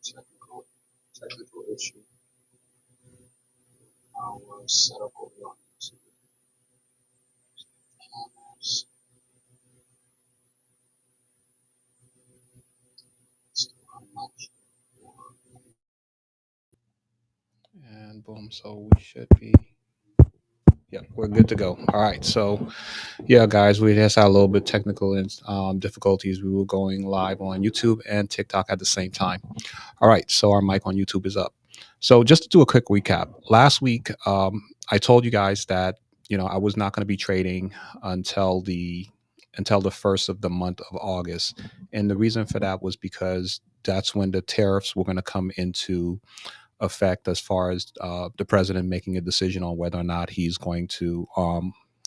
technical issue. Our setup over on YouTube. Cameras. I'm not sure. And boom, so we should be. Yeah, we're good to go. All right, so yeah, guys, we just had a little bit technical difficulties. We were going live on YouTube and TikTok at the same time. All right, so our mic on YouTube is up. So just to do a quick recap, last week I told you guys that I was not going to be trading until the first of the month of August, and the reason for that was because that's when the tariffs were going to come into effect, as far as the president making a decision on whether or not he's going to.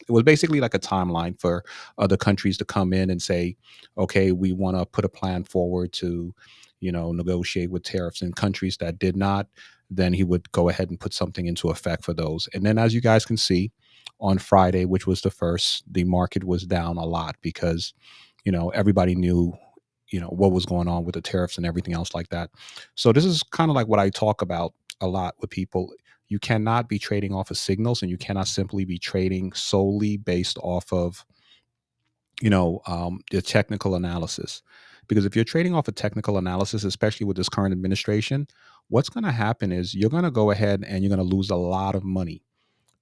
It was basically like a timeline for other countries to come in and say, okay, we want to put a plan forward to, negotiate with tariffs. And countries that did not, then he would go ahead and put something into effect for those. And then, as you guys can see, on Friday, which was the first, the market was down a lot because, everybody knew, what was going on with the tariffs and everything else like that. So this is kind of like what I talk about a lot with people. You cannot be trading off of signals, and you cannot simply be trading solely based off of the technical analysis. Because if you're trading off of technical analysis, especially with this current administration, what's going to happen is you're going to go ahead and you're going to lose a lot of money.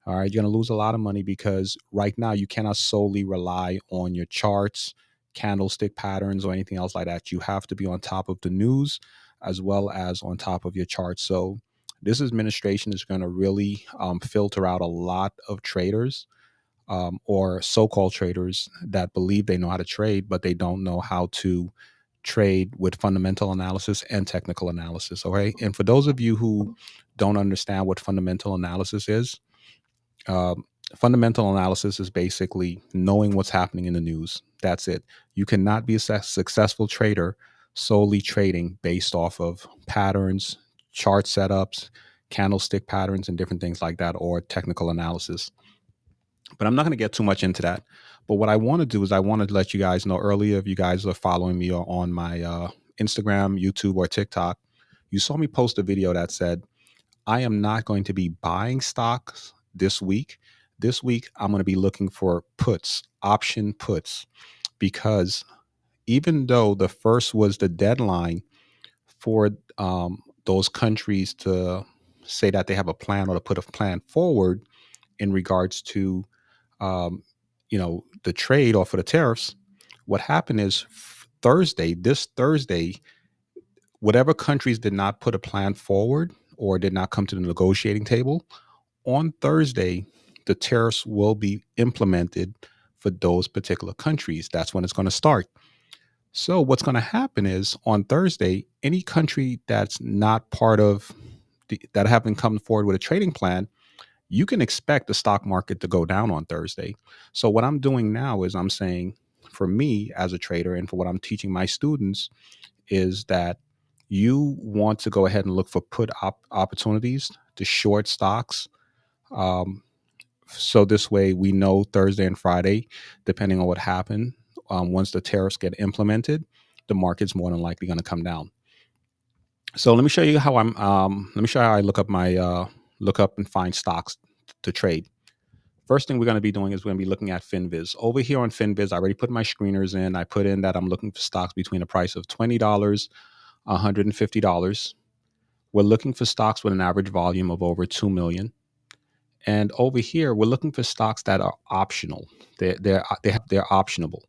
All right, you're going to lose a lot of money because right now you cannot solely rely on your charts, candlestick patterns, or anything else like that. You have to be on top of the news as well as on top of your charts. So this administration is going to really filter out a lot of traders, or so-called traders that believe they know how to trade, but they don't know how to trade with fundamental analysis and technical analysis. Okay, and for those of you who don't understand what fundamental analysis is, um, fundamental analysis is basically knowing what's happening in the news. That's it. You cannot be a successful trader solely trading based off of patterns, chart setups, candlestick patterns, and different things like that, or technical analysis. But I'm not going to get too much into that. But what I want to do is I want to let you guys know earlier, if you guys are following me on my Instagram, YouTube, or TikTok, you saw me post a video that said, I am not going to be buying stocks this week. This week, I'm going to be looking for puts, option puts, because even though the first was the deadline for those countries to say that they have a plan or to put a plan forward in regards to, um, the trade or for the tariffs, what happened is this Thursday, whatever countries did not put a plan forward or did not come to the negotiating table, on Thursday, the tariffs will be implemented for those particular countries. That's when it's going to start. So, what's going to happen is on Thursday, any country that's not part of that haven't come forward with a trading plan, you can expect the stock market to go down on Thursday. So, what I'm doing now is I'm saying, for me as a trader and for what I'm teaching my students, is that you want to go ahead and look for put opportunities to short stocks. Um, so this way we know Thursday and Friday, depending on what happened, once the tariffs get implemented, the market's more than likely going to come down. So let me show you how let me show you how I look up my look up and find stocks to trade. First thing we're going to be doing is we're going to be looking at FinViz. Over here on FinViz, I already put my screeners in. I put in that I'm looking for stocks between a price of $20, $150. We're looking for stocks with an average volume of over 2 million. And over here, we're looking for stocks that are optional. They're optionable,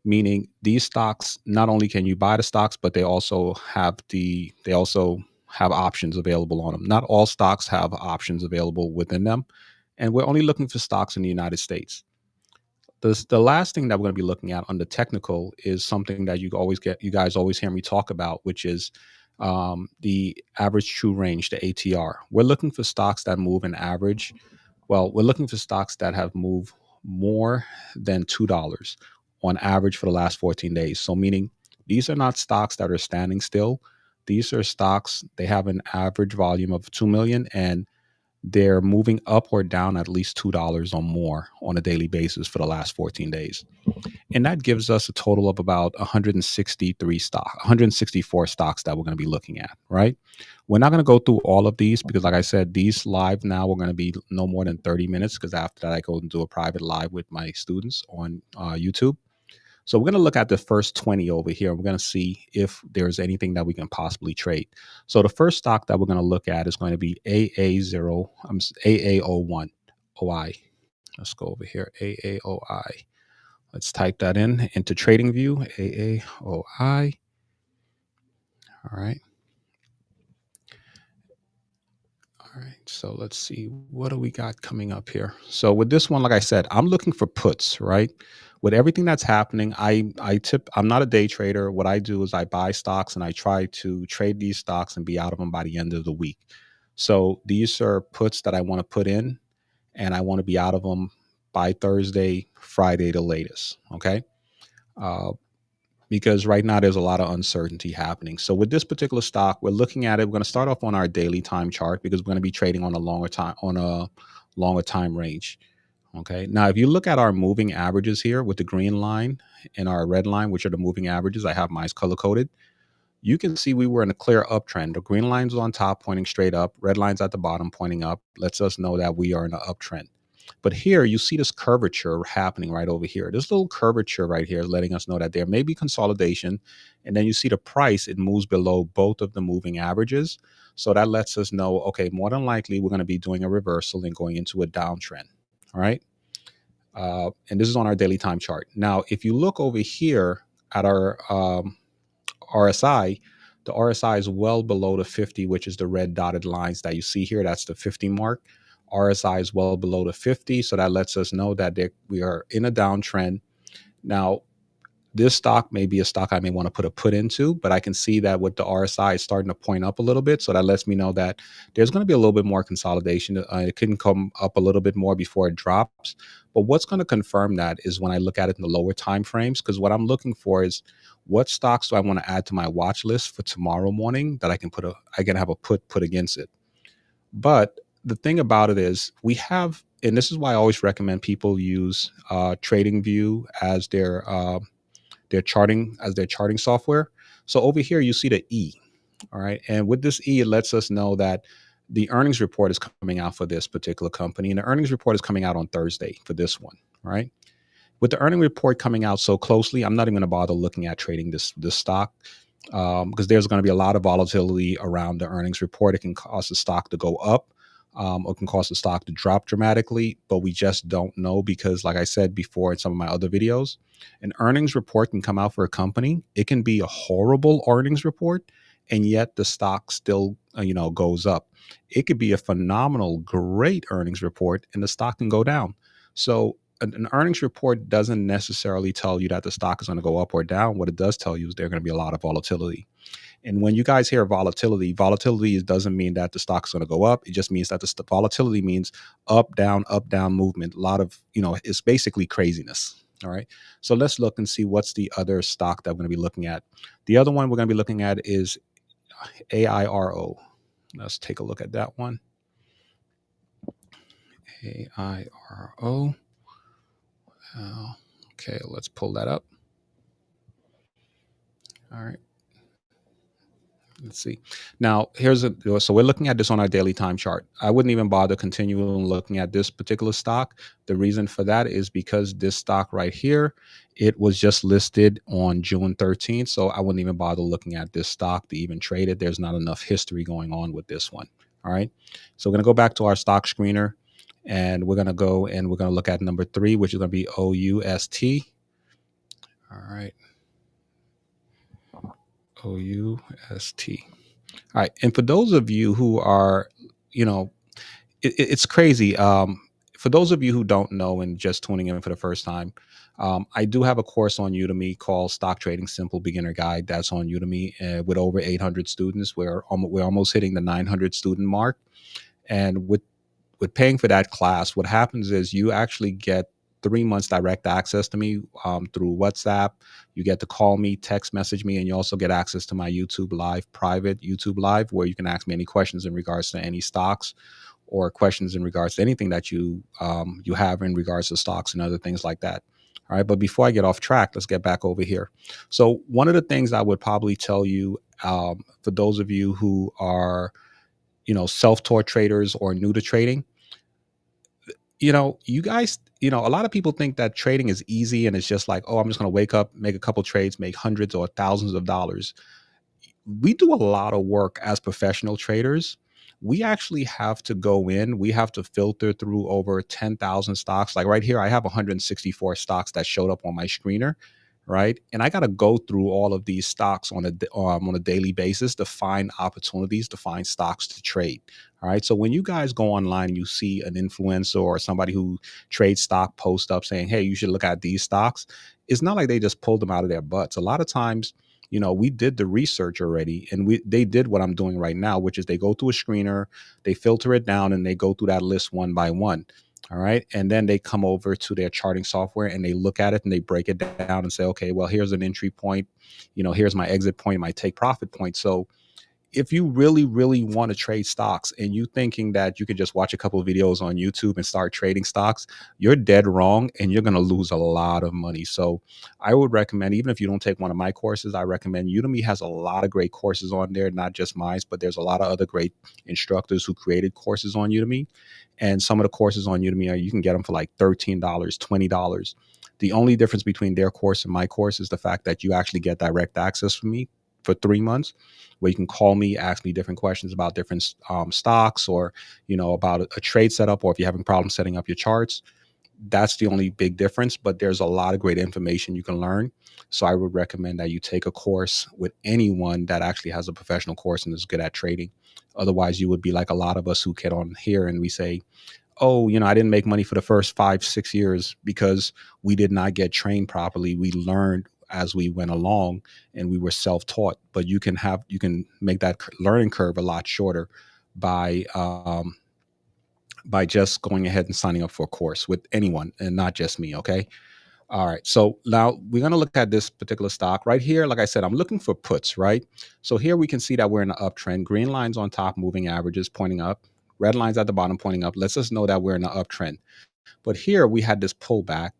meaning these stocks, not only can you buy the stocks, but they also have options available on them. Not all stocks have options available within them, and we're only looking for stocks in the United States. The last thing that we're going to be looking at on the technical is something that you guys always hear me talk about, which is the average true range, the ATR. We're looking for stocks that move an average. Well, we're looking for stocks that have moved more than $2 on average for the last 14 days. So meaning these are not stocks that are standing still. These are stocks, they have an average volume of 2 million, and they're moving up or down at least $2 or more on a daily basis for the last 14 days. And that gives us a total of about 164 stocks that we're going to be looking at, right? We're not going to go through all of these because, like I said, these live now we're going to be no more than 30 minutes because after that, I go and do a private live with my students on YouTube. So we're going to look at the first 20 over here. We're going to see if there's anything that we can possibly trade. So the first stock that we're going to look at is going to be AAO1 OI. Let's go over here, AAOI. Let's type that into TradingView, AAOI. All right. All right. So let's see. What do we got coming up here? So with this one, like I said, I'm looking for puts, right? With everything that's happening, I'm not a day trader. What I do is I buy stocks and I try to trade these stocks and be out of them by the end of the week. So these are puts that I want to put in and I want to be out of them by Thursday, Friday, the latest. Okay. Because right now there's a lot of uncertainty happening. So with this particular stock, we're looking at it. We're going to start off on our daily time chart because we're going to be trading on a longer time range. Okay. Now, if you look at our moving averages here with the green line and our red line, which are the moving averages, I have mine color coded. You can see we were in a clear uptrend. The green line's on top pointing straight up. Red line's at the bottom pointing up. Lets us know that we are in an uptrend. But here you see this curvature happening right over here. This little curvature right here is letting us know that there may be consolidation. And then you see the price, it moves below both of the moving averages. So that lets us know, okay, more than likely we're going to be doing a reversal and going into a downtrend. All right. And this is on our daily time chart. Now, if you look over here at our RSI, the RSI is well below the 50, which is the red dotted lines that you see here. That's the 50 mark. RSI is well below the 50. So that lets us know that we are in a downtrend. Now, this stock may be a stock I may want to put a put into, but I can see that with the RSI is starting to point up a little bit. So that lets me know that there's going to be a little bit more consolidation. It can come up a little bit more before it drops. But what's going to confirm that is when I look at it in the lower time frames, because what I'm looking for is what stocks do I want to add to my watch list for tomorrow morning that I can have a put against it. But the thing about it is we have, and this is why I always recommend people use TradingView as their charting software. So over here you see the E. All right. And with this E, it lets us know that the earnings report is coming out for this particular company. And the earnings report is coming out on Thursday for this one. All right. With the earning report coming out so closely, I'm not even going to bother looking at trading this stock because there's going to be a lot of volatility around the earnings report. It can cause the stock to go up. Or can cause the stock to drop dramatically, but we just don't know because, like I said before in some of my other videos, an earnings report can come out for a company. It can be a horrible earnings report, and yet the stock still, goes up. It could be a phenomenal, great earnings report, and the stock can go down. So an earnings report doesn't necessarily tell you that the stock is going to go up or down. What it does tell you is there's going to be a lot of volatility. And when you guys hear volatility doesn't mean that the stock is going to go up. It just means that the volatility means up, down movement. A lot of, it's basically craziness. All right. So let's look and see what's the other stock that we're going to be looking at. The other one we're going to be looking at is AIRO. Let's take a look at that one. AIRO. Okay, let's pull that up. All right. Let's see. Now, so we're looking at this on our daily time chart. I wouldn't even bother continuing looking at this particular stock. The reason for that is because this stock right here, it was just listed on June 13th. So I wouldn't even bother looking at this stock to even trade it. There's not enough history going on with this one. All right. So we're going to go back to our stock screener and we're going to go and we're going to look at number 3, which is going to be OUST. All right. OUST. All right. And for those of you who are, it's crazy. For those of you who don't know and just tuning in for the first time, I do have a course on Udemy called Stock Trading Simple Beginner Guide. That's on Udemy with over 800 students. We're almost hitting the 900 student mark. And with paying for that class, what happens is you actually get 3 months direct access to me through WhatsApp. You get to call me, text message me, and you also get access to my YouTube Live, private YouTube Live, where you can ask me any questions in regards to any stocks or questions in regards to anything that you have in regards to stocks and other things like that. All right, but before I get off track, let's get back over here. So one of the things I would probably tell you, for those of you who are, self-taught traders or new to trading, you guys, a lot of people think that trading is easy and it's just like, oh, I'm just going to wake up, make a couple trades, make hundreds or thousands of dollars. We do a lot of work as professional traders. We actually have to go in, we have to filter through over 10,000 stocks. Like right here, I have 164 stocks that showed up on my screener, right? And I got to go through all of these stocks on a daily basis to find opportunities, to find stocks to trade. All right. So when you guys go online, you see an influencer or somebody who trades stock post up saying, hey, you should look at these stocks. It's not like they just pulled them out of their butts. A lot of times, we did the research already, and they did what I'm doing right now, which is they go through a screener, they filter it down, and they go through that list one by one. All right. And then they come over to their charting software and they look at it and they break it down and say, okay, well, here's an entry point, here's my exit point, my take profit point. So if you really, really want to trade stocks and you thinking that you can just watch a couple of videos on YouTube and start trading stocks, you're dead wrong and you're going to lose a lot of money. So I would recommend, even if you don't take one of my courses, I recommend Udemy has a lot of great courses on there, not just mine, but there's a lot of other great instructors who created courses on Udemy. And some of the courses on Udemy you can get them for like $13, $20. The only difference between their course and my course is the fact that you actually get direct access from me for 3 months, where you can call me, ask me different questions about different stocks, or about a trade setup, or if you're having problems setting up your charts. That's the only big difference, but there's a lot of great information you can learn. So I would recommend that you take a course with anyone that actually has a professional course and is good at trading. Otherwise, you would be like a lot of us who get on here and we say, oh, I didn't make money for the first 5-6 years because we did not get trained properly. We learned as we went along and we were self-taught. But you can make that learning curve a lot shorter by just going ahead and signing up for a course with anyone and not just me. Okay. All right. So now we're going to look at this particular stock right here. Like I said, I'm looking for puts, right? So here we can see that we're in an uptrend. Green lines on top, moving averages pointing up. Red lines at the bottom pointing up. Lets us know that we're in an uptrend. But here we had this pullback,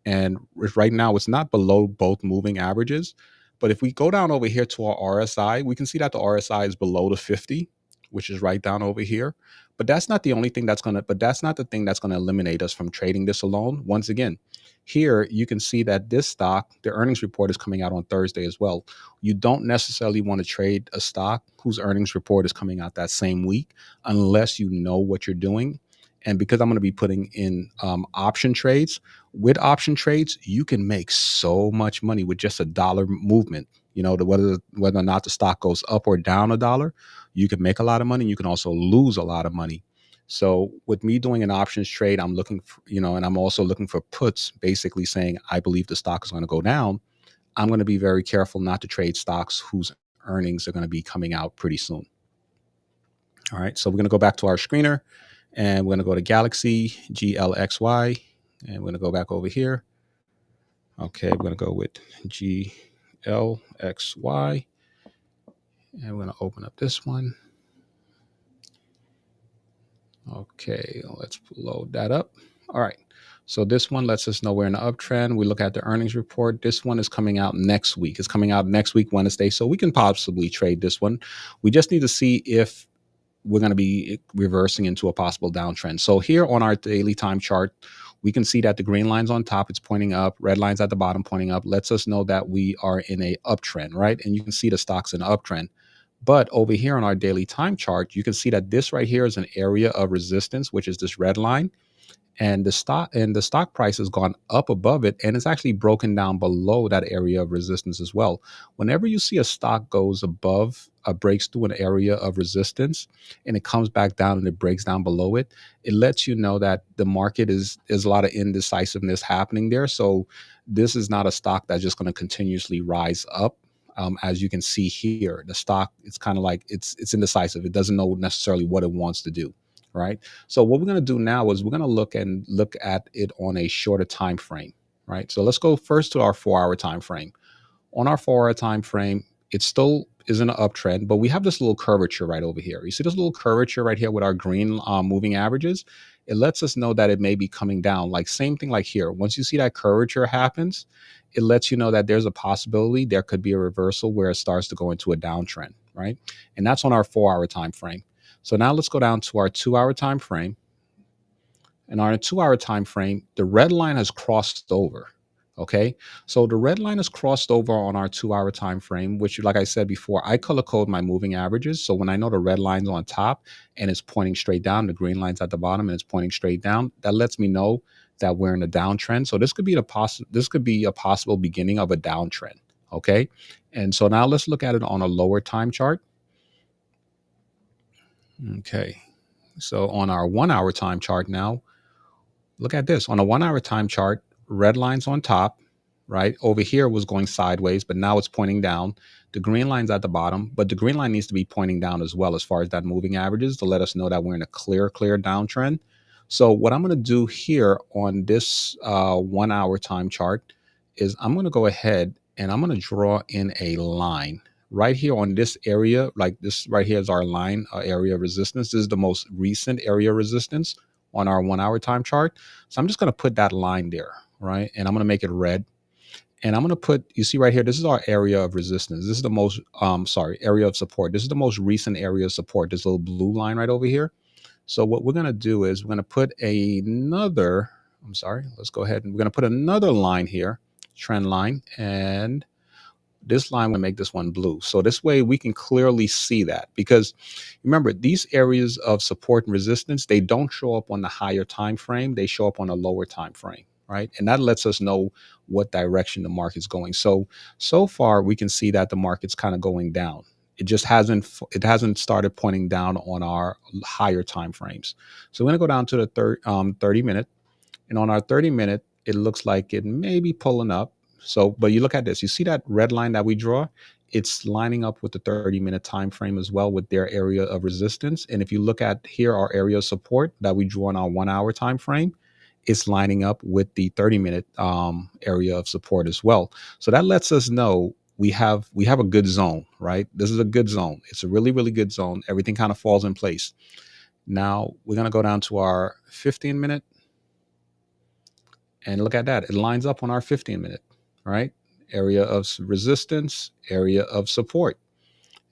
and right now it's not below both moving averages. But if we go down over here to our RSI, we can see that the RSI is below the 50, which is right down over here. But that's not the only thing that's not the thing that's going to eliminate us from trading this alone. Once again, here you can see that this stock, the earnings report is coming out on Thursday as well. You don't necessarily want to trade a stock whose earnings report is coming out that same week unless you know what you're doing. And because I'm going to be putting in option trades, with option trades, you can make so much money with just a dollar movement. Whether or not the stock goes up or down a dollar, you can make a lot of money. You can also lose a lot of money. So with me doing an options trade, I'm looking for, and I'm also looking for puts, basically saying I believe the stock is going to go down. I'm going to be very careful not to trade stocks whose earnings are going to be coming out pretty soon. All right, so we're going to go back to our screener. And we're going to go to Galaxy, GLXY, and we're going to go back over here. Okay, we're going to go with GLXY, and we're going to open up this one. Okay, let's load that up. All right, so this one lets us know we're in an uptrend. We look at the earnings report. This one is coming out next week. It's coming out next week, Wednesday, so we can possibly trade this one. We just need to see if we're going to be reversing into a possible downtrend. So here on our daily time chart, we can see that the green line's on top, it's pointing up, red line's at the bottom pointing up, lets us know that we are in a uptrend, right? And you can see the stock's in an uptrend. But over here on our daily time chart, you can see that this right here is an area of resistance, which is this red line. And the stock price has gone up above it, and it's actually broken down below that area of resistance as well. Whenever you see a stock goes above, breaks through an area of resistance, and it comes back down and it breaks down below it, it lets you know that the market is a lot of indecisiveness happening there. So this is not a stock that's just going to continuously rise up. As you can see here, the stock, it's kind of like it's indecisive. It doesn't know necessarily what it wants to do. Right. So what we're going to do now is we're going to look at it on a shorter time frame. Right. So let's go first to our 4-hour time frame. On our 4-hour time frame, it's still is in an uptrend, but we have this little curvature right over here. You see this little curvature right here with our green moving averages? It lets us know that it may be coming down. Like same thing like here. Once you see that curvature happens, it lets you know that there's a possibility there could be a reversal where it starts to go into a downtrend, right? And that's on our 4-hour time frame. So now let's go down to our 2-hour time frame. And on a 2-hour time frame, the red line has crossed over. Okay, so the red line is crossed over on our 2-hour time frame, which, like I said before, I color code my moving averages. So when I know the red line's on top and it's pointing straight down, the green line's at the bottom and it's pointing straight down, that lets me know that we're in a downtrend. So this could be a possible beginning of a downtrend. Okay, and so now let's look at it on a lower time chart. Okay, so on our 1-hour time chart now, look at this. On a 1-hour time chart, red line's on top, right? Over here was going sideways, but now it's pointing down. The green line's at the bottom, but the green line needs to be pointing down as well as far as that moving averages to let us know that we're in a clear downtrend. So what I'm going to do here on this 1-hour time chart is I'm going to go ahead and I'm going to draw in a line right here on this area. Like this right here is our line area of resistance. This is the most recent area of resistance on our 1-hour time chart. So I'm just going to put that line there, right? And I'm going to make it red. And I'm going to put, you see right here, this is our area of resistance. This is the most, area of support. This is the most recent area of support, this little blue line right over here. So what we're going to do is we're going to put let's go ahead and we're going to put another line here, trend line. And this line will make this one blue. So this way we can clearly see that, because remember, these areas of support and resistance, they don't show up on the higher time frame. They show up on a lower time frame, right? And that lets us know what direction the market's going. So far we can see that the market's kind of going down. It just hasn't started pointing down on our higher time frames. So we're going to go down to the 30 minute. And on our 30 minute, it looks like it may be pulling up. So, but you look at this, you see that red line that we draw, it's lining up with the 30-minute time frame as well with their area of resistance. And if you look at here, our area of support that we draw on our 1-hour time frame, it's lining up with the 30-minute area of support as well. So that lets us know we have a good zone, right? This is a good zone. It's a really, really good zone. Everything kind of falls in place. Now we're going to go down to our 15-minute. And look at that. It lines up on our 15-minute, right? Area of resistance, area of support.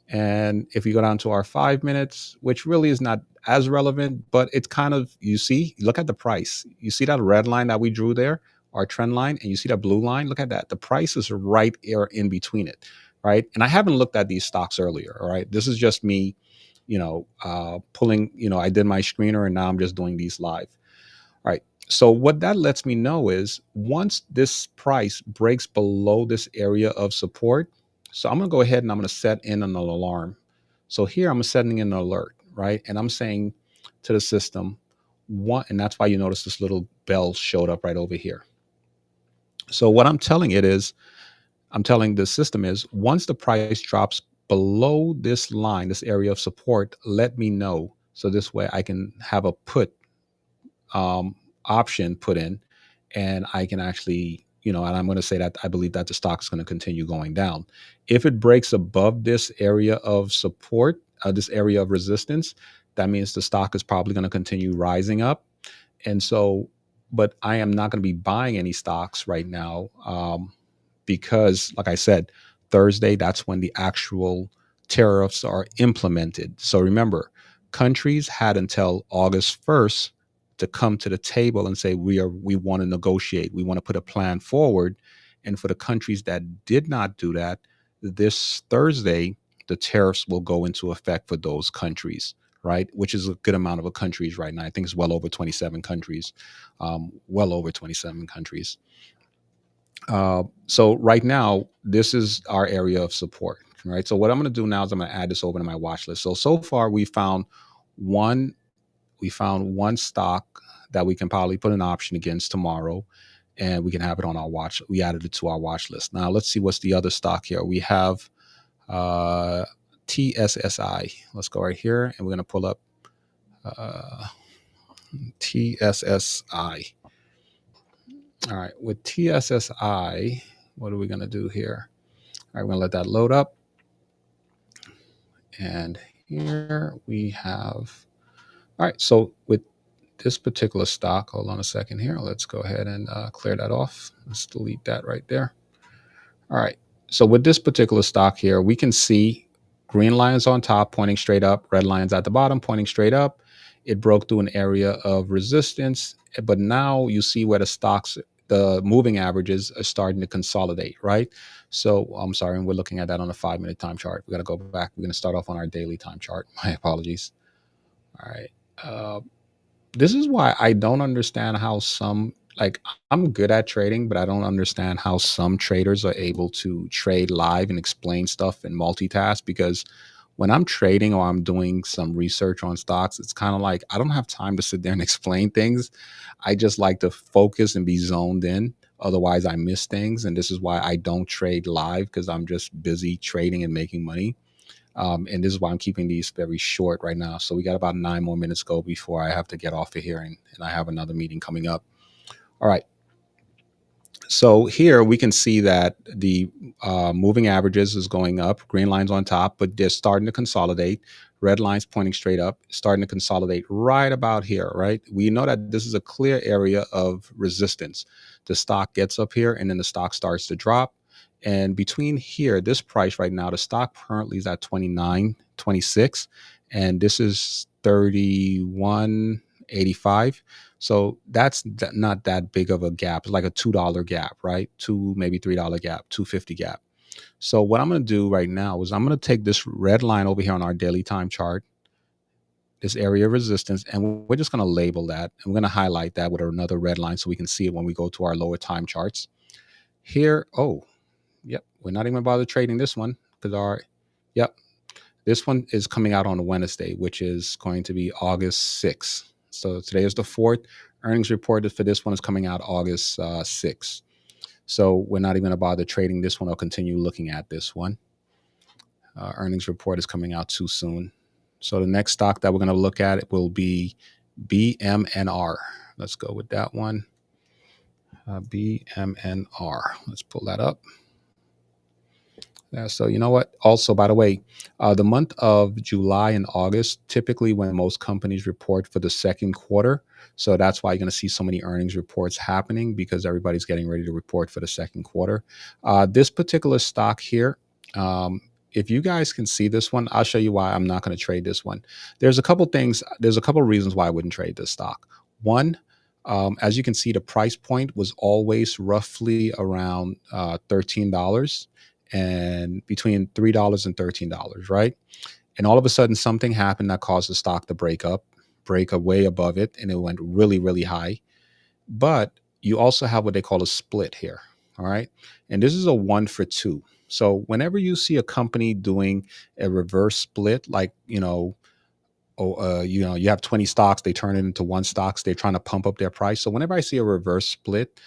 And if you go down to our 5 minutes, which really is not as relevant, but it's kind of, you see, look at the price. You see that red line that we drew there, our trend line, and you see that blue line? Look at that. The price is right there in between it, right? And I haven't looked at these stocks earlier, all right? This is just me, pulling, I did my screener and now I'm just doing these live. All right. So what that lets me know is once this price breaks below this area of support, so I'm going to go ahead and I'm going to set in an alarm. So here I'm setting in an alert, right? And I'm saying to the system, and that's why you notice this little bell showed up right over here. So what I'm telling the system is once the price drops below this line, this area of support, let me know. So this way I can have a put option put in, and I can actually, and I'm going to say that I believe that the stock is going to continue going down. If it breaks above this area of support, this area of resistance, that means the stock is probably going to continue rising up. And so, but I am not going to be buying any stocks right now because, like I said, Thursday, that's when the actual tariffs are implemented. So remember, countries had until August 1st to come to the table and say, we want to negotiate. We want to put a plan forward. And for the countries that did not do that, this Thursday, the tariffs will go into effect for those countries, right? Which is a good amount of countries right now. I think it's well over 27 countries, So right now, this is our area of support, right? So what I'm going to do now is I'm going to add this over to my watch list. So far we found one stock that we can probably put an option against tomorrow, and we can have it on our watch. We added it to our watch list. Now let's see what's the other stock here. We have TSSI. Let's go right here, and we're going to pull up TSSI. All right, with TSSI, what are we going to do here? All right, we're going to let that load up. And here we have, all right. So with this particular stock, hold on a second here. Let's go ahead and clear that off. Let's delete that right there. All right. So with this particular stock here, we can see green lines on top pointing straight up, red lines at the bottom pointing straight up. It broke through an area of resistance, but now you see where the moving averages are starting to consolidate, right? So I'm sorry, and we're looking at that on a 5-minute time chart. We got to go back. We're going to start off on our daily time chart. My apologies. All right. This is why I don't understand how some, like, I'm good at trading, but I don't understand how some traders are able to trade live and explain stuff and multitask. Because when I'm trading or I'm doing some research on stocks, it's kind of like I don't have time to sit there and explain things. I just like to focus and be zoned in. Otherwise, I miss things. And this is why I don't trade live, because I'm just busy trading and making money. And this is why I'm keeping these very short right now. So we got about 9 more minutes to go before I have to get off of here, and I have another meeting coming up. All right. So here we can see that the moving averages is going up, green lines on top, but they're starting to consolidate. Red lines pointing straight up, starting to consolidate right about here, right? We know that this is a clear area of resistance. The stock gets up here and then the stock starts to drop. And between here, this price right now, the stock currently is at 29.26, and this is 31.85. So that's not that big of a gap. It's like a $2 gap, right? Two, maybe $3 gap, 250 gap. So what I'm going to do right now is I'm going to take this red line over here on our daily time chart, this area of resistance, and we're just going to label that. And we're going to highlight that with another red line so we can see it when we go to our lower time charts. Here, oh, yep, we're not even bother trading this one because yep, this one is coming out on Wednesday, which is going to be August 6th. So today is the 4th. Earnings reported for this one is coming out August 6th. So we're not even going to bother trading this one or continue looking at this one. Earnings report is coming out too soon. So the next stock that we're going to look at it will be BMNR. Let's go with that one. BMNR. Let's pull that up. Yeah, so you know what? Also, by the way, the month of July and August, typically when most companies report for the second quarter. So that's why you're going to see so many earnings reports happening, because everybody's getting ready to report for the second quarter. This particular stock here, if you guys can see this one, I'll show you why I'm not going to trade this one. There's a couple things. There's a couple reasons why I wouldn't trade this stock. One, as you can see, the price point was always roughly around $13, and between $3 and $13, right? And all of a sudden, something happened that caused the stock to break way above it, and it went really, really high. But you also have what they call a split here, all right? And this is a 1-for-2. So whenever you see a company doing a reverse split, like, you have 20 stocks, they turn it into one stocks, they're trying to pump up their price. So whenever I see a reverse split,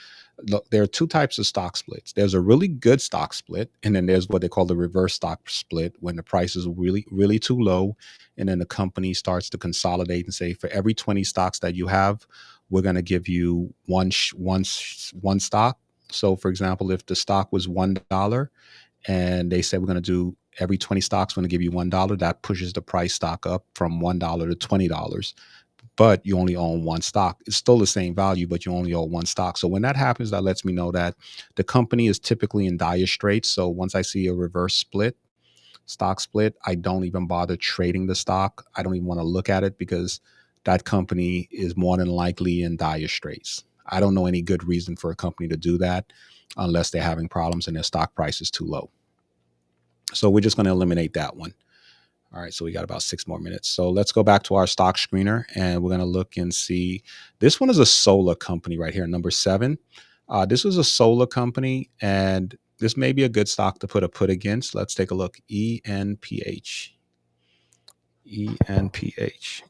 look, there are two types of stock splits. There's a really good stock split, and then there's what they call the reverse stock split, when the price is really, really too low, and then the company starts to consolidate and say, for every 20 stocks that you have, we're going to give you one stock. So, for example, if the stock was $1 and they said we're going to do every 20 stocks, we're going to give you $1, that pushes the price stock up from $1 to $20. But you only own one stock. It's still the same value, but you only own one stock. So when that happens, that lets me know that the company is typically in dire straits. So once I see a reverse stock split, I don't even bother trading the stock. I don't even want to look at it, because that company is more than likely in dire straits. I don't know any good reason for a company to do that unless they're having problems and their stock price is too low. So we're just going to eliminate that one. All right, so we got about 6 more minutes. So let's go back to our stock screener, and we're going to look and see. This one is a solar company right here, number 7. This was a solar company, and this may be a good stock to put a put against. Let's take a look. ENPH. ENPH.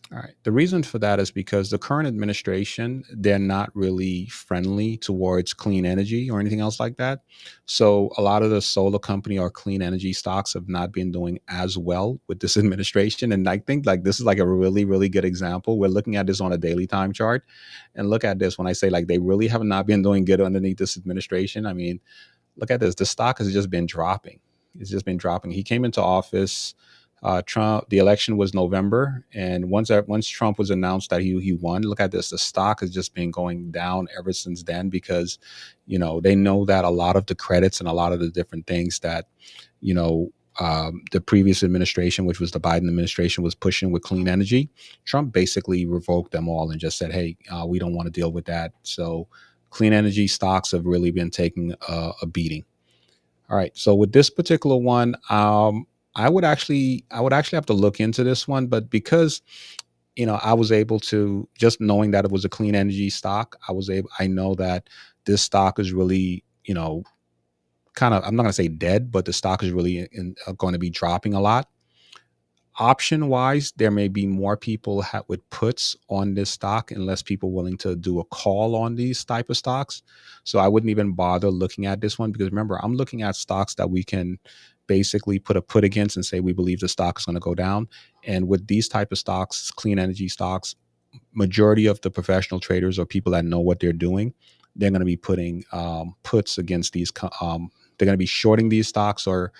All right. The reason for that is because the current administration, they're not really friendly towards clean energy or anything else like that. So a lot of the solar company or clean energy stocks have not been doing as well with this administration. And I think like this is like a really, really good example. We're looking at this on a daily time chart, and look at this. When I say like they really have not been doing good underneath this administration, I mean, look at this. The stock has just been dropping. It's just been dropping. He came into office. Trump. The election was November, and once Trump was announced that he won, look at this. The stock has just been going down ever since then because, they know that a lot of the credits and a lot of the different things that you know the previous administration, which was the Biden administration, was pushing with clean energy. Trump basically revoked them all and just said, "Hey, we don't want to deal with that." So, clean energy stocks have really been taking a beating. All right. So with this particular one, I would actually have to look into this one, but because I was able to, just knowing that it was a clean energy stock, I know that this stock is really, kind of, I'm not going to say dead, but the stock is really going to be dropping a lot. Option wise, there may be more people with puts on this stock unless people willing to do a call on these type of stocks. So I wouldn't even bother looking at this one because remember, I'm looking at stocks that we can basically put a put against and say we believe the stock is going to go down. And with these type of stocks, clean energy stocks, majority of the professional traders or people that know what they're doing, they're going to be putting puts against these. They're going to be shorting these stocks or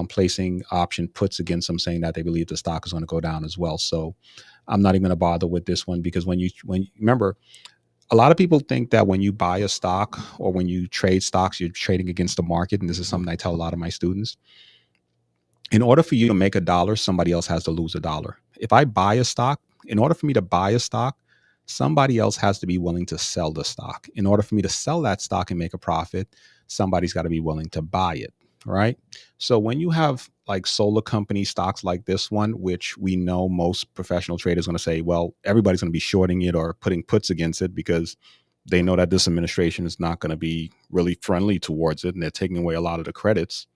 placing option puts against them, saying that they believe the stock is going to go down as well. So I'm not even going to bother with this one because when remember, a lot of people think that when you buy a stock or when you trade stocks, you're trading against the market, and this is something I tell a lot of my students. In order for you to make a dollar, somebody else has to lose a dollar. If I buy a stock, in order for me to buy a stock, somebody else has to be willing to sell the stock. In order for me to sell that stock and make a profit, somebody's got to be willing to buy it, right? So when you have like solar company stocks like this one, which we know most professional traders are going to say, well, everybody's going to be shorting it or putting puts against it because they know that this administration is not going to be really friendly towards it and they're taking away a lot of the credits.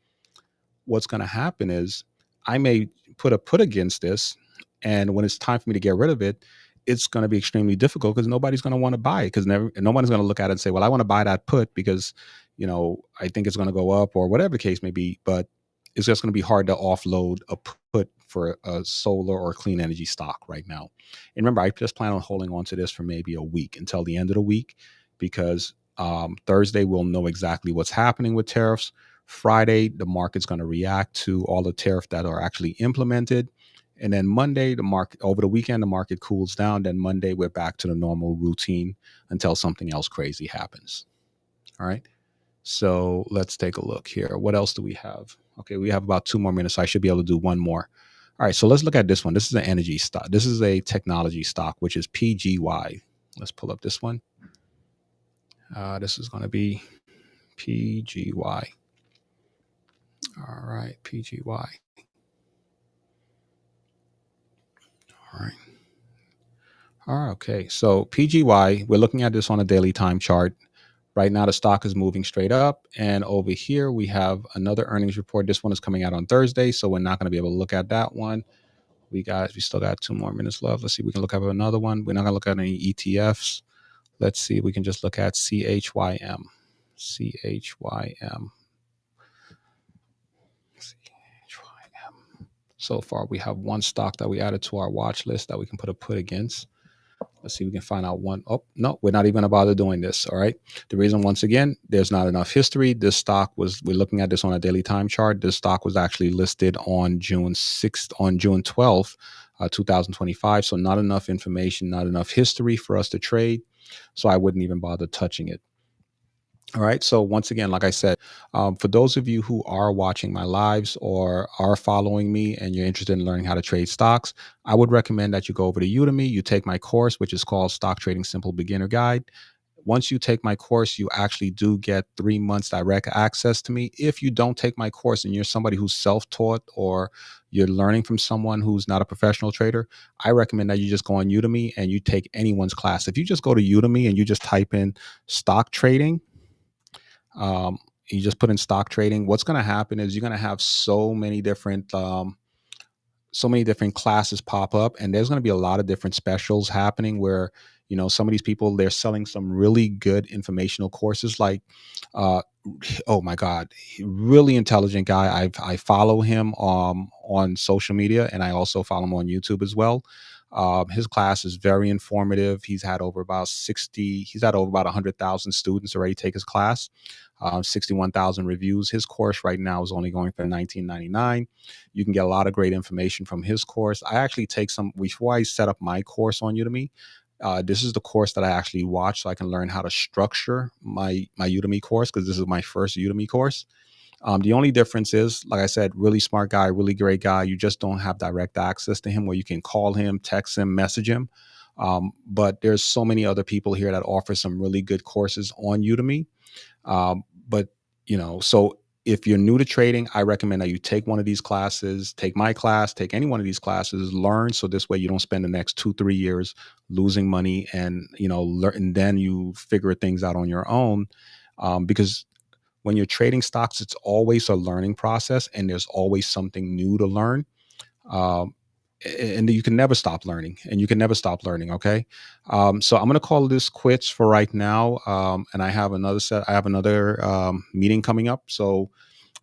What's going to happen is I may put a put against this, and when it's time for me to get rid of it, it's going to be extremely difficult because nobody's going to want to buy it because nobody's going to look at it and say, "Well, I want to buy that put because I think it's going to go up or whatever the case may be." But it's just going to be hard to offload a put for a solar or clean energy stock right now. And remember, I just plan on holding on to this for maybe a week until the end of the week because Thursday we'll know exactly what's happening with tariffs. Friday, the market's going to react to all the tariffs that are actually implemented. And then Monday, the market over the weekend, the market cools down. Then Monday, we're back to the normal routine until something else crazy happens. All right. So let's take a look here. What else do we have? Okay, we have about 2 more minutes. So I should be able to do one more. All right. So let's look at this one. This is an energy stock. This is a technology stock, which is PGY. Let's pull up this one. This is going to be PGY. All right, PGY. All right. All right. Okay. So PGY, we're looking at this on a daily time chart. Right now, the stock is moving straight up. And over here, we have another earnings report. This one is coming out on Thursday, so we're not going to be able to look at that one. We still got 2 more minutes left. Let's see if we can look at another one. We're not going to look at any ETFs. Let's see. We can just look at CHYM. CHYM. So far, we have one stock that we added to our watch list that we can put a put against. Let's see if we can find out one. Oh, no, we're not even going to bother doing this. All right. The reason, once again, there's not enough history. We're looking at this on a daily time chart. This stock was actually listed on June 12th, 2025. So not enough information, not enough history for us to trade. So I wouldn't even bother touching it. All right. So once again, like I said, for those of you who are watching my lives or are following me and you're interested in learning how to trade stocks, I would recommend that you go over to Udemy. You take my course, which is called Stock Trading Simple Beginner Guide. Once you take my course, you actually do get 3 months direct access to me. If you don't take my course and you're somebody who's self-taught or you're learning from someone who's not a professional trader, I recommend that you just go on Udemy and you take anyone's class. If you just go to Udemy and you just type in stock trading, you just put in stock trading, what's going to happen is you're going to have so many different classes pop up, and there's going to be a lot of different specials happening where some of these people, they're selling some really good informational courses like oh my god, really intelligent guy. I follow him on social media, and I also follow him on YouTube as well. His class is very informative. He's had over about 100,000 students already take his class, 61,000 reviews. His course right now is only going for $19.99. You can get a lot of great information from his course. I actually take some, before I set up my course on Udemy, this is the course that I actually watch so I can learn how to structure my Udemy course, because this is my first Udemy course. The only difference is, like I said, really smart guy, really great guy. You just don't have direct access to him where you can call him, text him, message him. But there's so many other people here that offer some really good courses on Udemy. But so if you're new to trading, I recommend that you take one of these classes, take my class, take any one of these classes, learn. So this way you don't spend the next 2, 3 years losing money, and, learn, and then you figure things out on your own. Because when you're trading stocks, it's always a learning process, and there's always something new to learn. Um, and you can never stop learning, and you can never stop learning. Okay. So I'm going to call this quits for right now. And I have another meeting coming up. So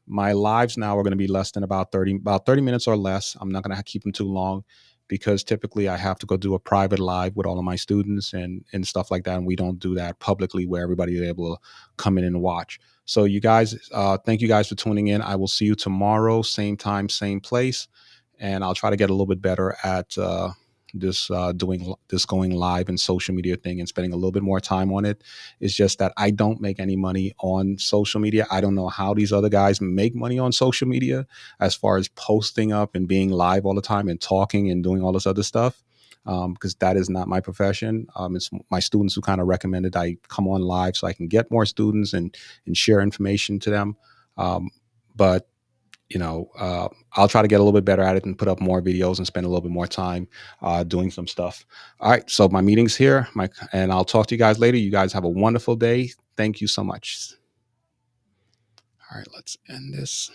my lives now are going to be less than about 30 minutes or less. I'm not going to keep them too long, because typically I have to go do a private live with all of my students and stuff like that. And we don't do that publicly where everybody is able to come in and watch. So you guys, thank you guys for tuning in. I will see you tomorrow, same time, same place. And I'll try to get a little bit better at doing this going live and social media thing, and spending a little bit more time on it. It's just that I don't make any money on social media. I don't know how these other guys make money on social media, as far as posting up and being live all the time and talking and doing all this other stuff. Because that is not my profession. It's my students who kind of recommended I come on live so I can get more students and share information to them. But I'll try to get a little bit better at it and put up more videos and spend a little bit more time doing some stuff. All right. So my meeting's here, and I'll talk to you guys later. You guys have a wonderful day. Thank you so much. All right. Let's end this.